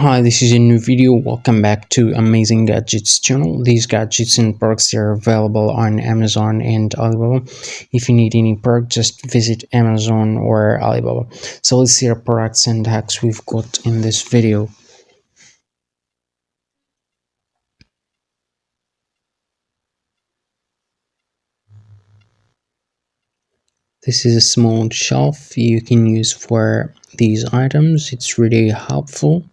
Hi, this is a new video. Welcome back to Amazing Gadgets channel. These gadgets and perks are available on Amazon and Alibaba. If you need any perk, just visit Amazon or Alibaba. So let's see our products and hacks we've got in this video. This is a small shelf you can use for these items. It's really helpful.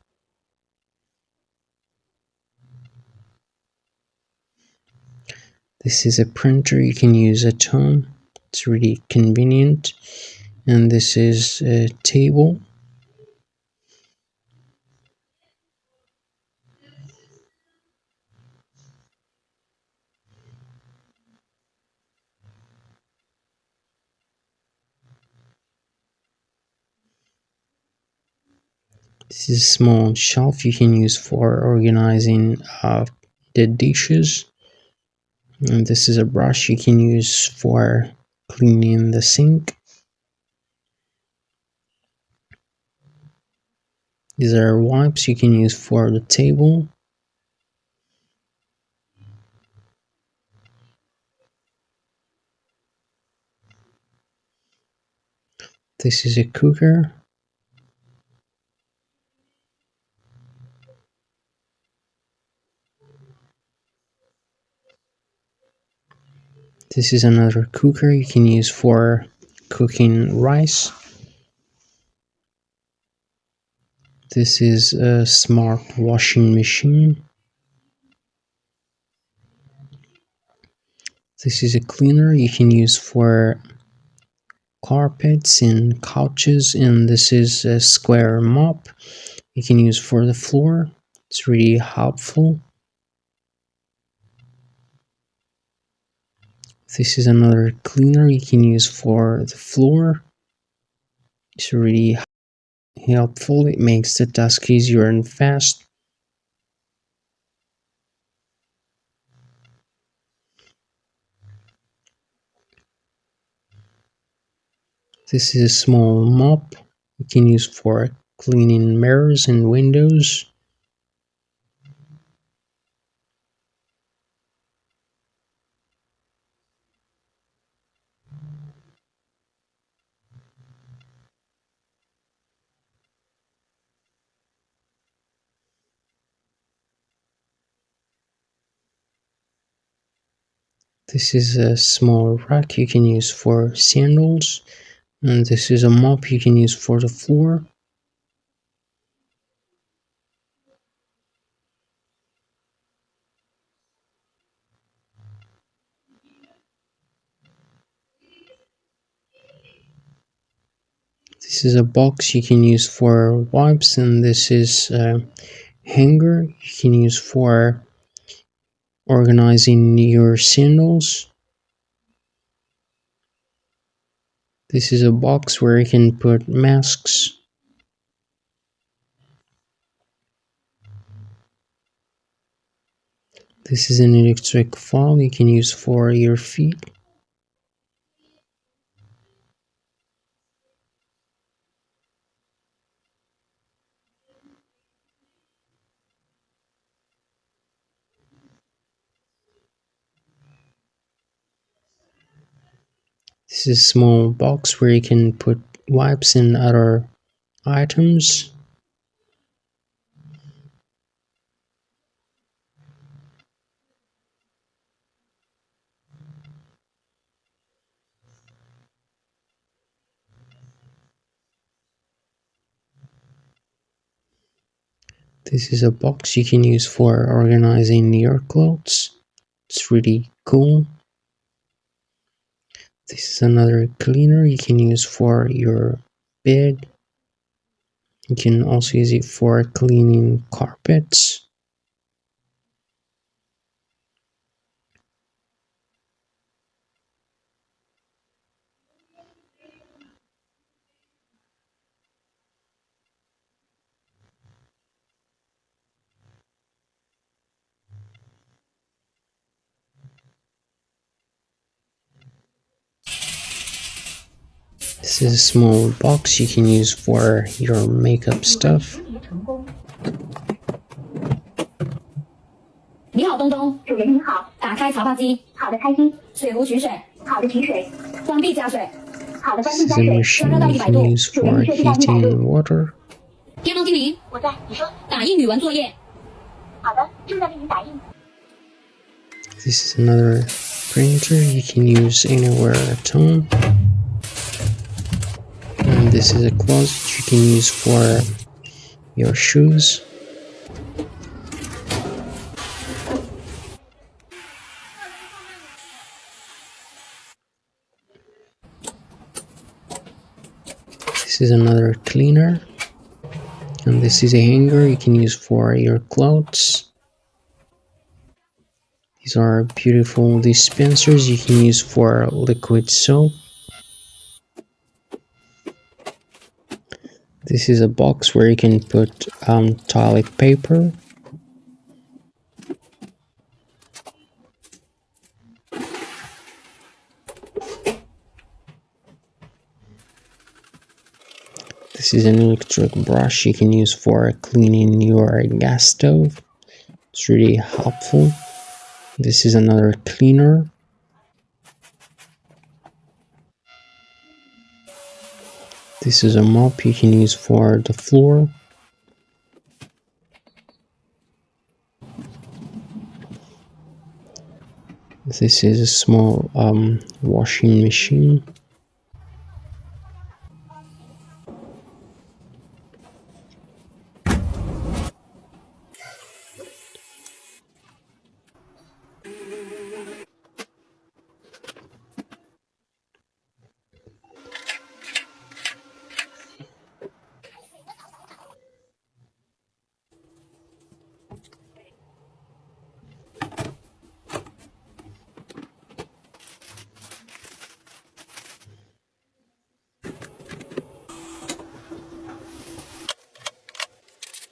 This is a printer you can use at home. It's really convenient. And this is a table. This is a small shelf you can use for organizing the dishes. And this is a brush you can use for cleaning the sink. These are wipes you can use for the table. This is a cooker. This is another cooker you can use for cooking rice. This is a smart washing machine. This is a cleaner you can use for carpets and couches, and this is a square mop you can use for the floor. It's really helpful. This is another cleaner you can use for the floor. It's really helpful. It makes the task easier and fast. This is a small mop you can use for cleaning mirrors and windows. This is a small rack you can use for sandals, and this is a mop you can use for the floor. This is a box you can use for wipes, and this is a hanger you can use for organizing your sandals. This is a box where you can put masks. This is an electric file you can use for your feet. This is a small box where you can put wipes and other items. This is a box you can use for organizing your clothes. It's really cool. This is another cleaner you can use for your bed. You can also use it for cleaning carpets. This is a small box you can use for your makeup stuff. 你好，东东。主人您好。打开茶泡机。好的，开机。水壶取水。好的，取水。关闭加水。好的，关闭加水。要热到100度。主人设置到100度。天猫精灵，我在，你说。打印语文作业。好的，正在为您打印。This is another printer you can use anywhere at home. And this is a closet you can use for your shoes. This is another cleaner. And this is a hanger you can use for your clothes. These are beautiful dispensers you can use for liquid soap. This is a box where you can put toilet paper. This is an electric brush you can use for cleaning your gas stove. It's really helpful. This is another cleaner. This is a mop you can use for the floor. This is a small washing machine.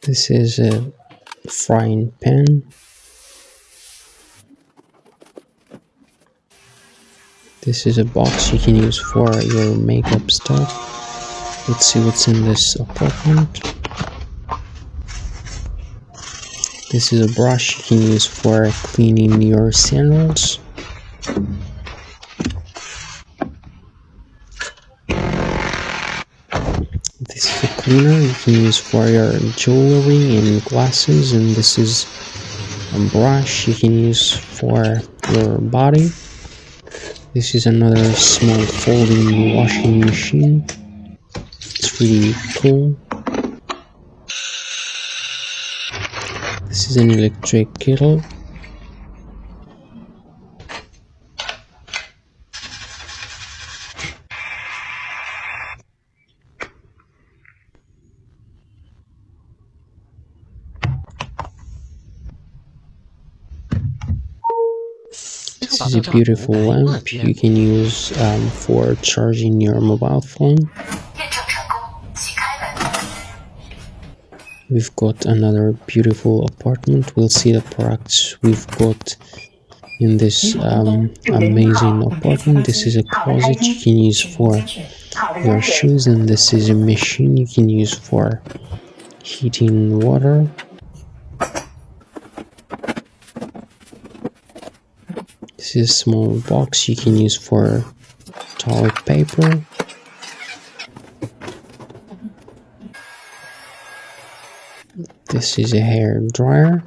This is a frying pan. This is a box you can use for your makeup stuff. Let's see what's in this apartment. This is a brush you can use for cleaning your sandals. This is a cleaner you can use for your jewelry and glasses, and this is a brush you can use for your body. This is another small folding washing machine. It's really cool. This is an electric kettle. This is a beautiful lamp you can use for charging your mobile phone. We've got another beautiful apartment. We'll see the products we've got in this amazing apartment. This is a closet you can use for your shoes, and this is a machine you can use for heating water. This is a small box you can use for toilet paper. This is a hair dryer.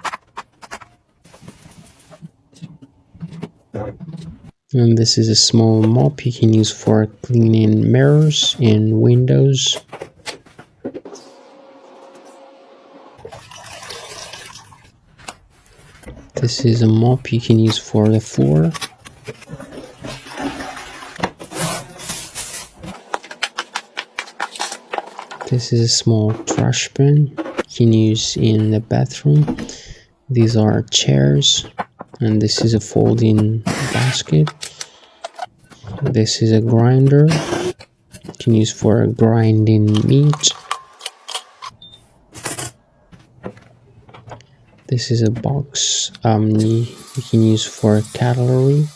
And this is a small mop you can use for cleaning mirrors and windows. This is a mop you can use for the floor. This is a small trash bin you can use in the bathroom. These are chairs, and this is a folding basket. This is a grinder you can use for grinding meat. This is a box you can use for cutlery.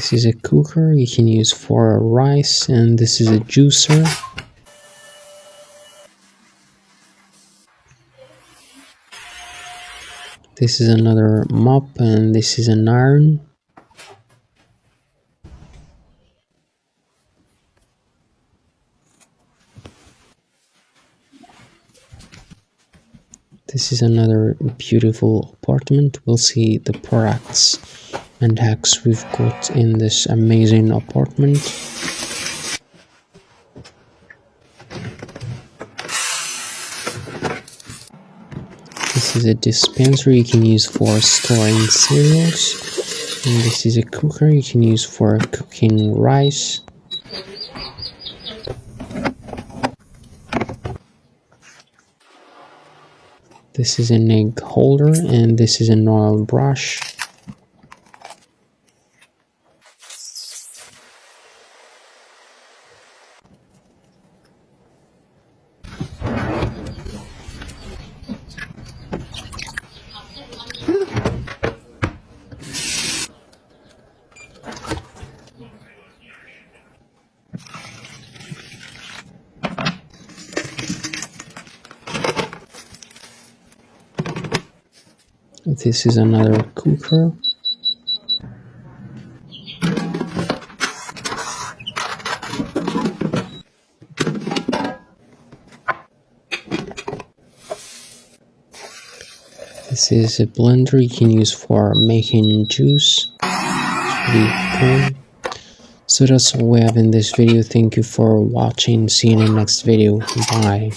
This is a cooker you can use for rice, and this is a juicer. This is another mop, and this is an iron. This is another beautiful apartment. We'll see the products and hacks we've got in this amazing apartment. This is a dispenser you can use for storing cereals. And this is a cooker you can use for cooking rice. This is an egg holder, and this is an oil brush. This is another cooker. This is a blender you can use for making juice. It's pretty cool. So that's all we have in this video. Thank you for watching. See you in the next video. Bye.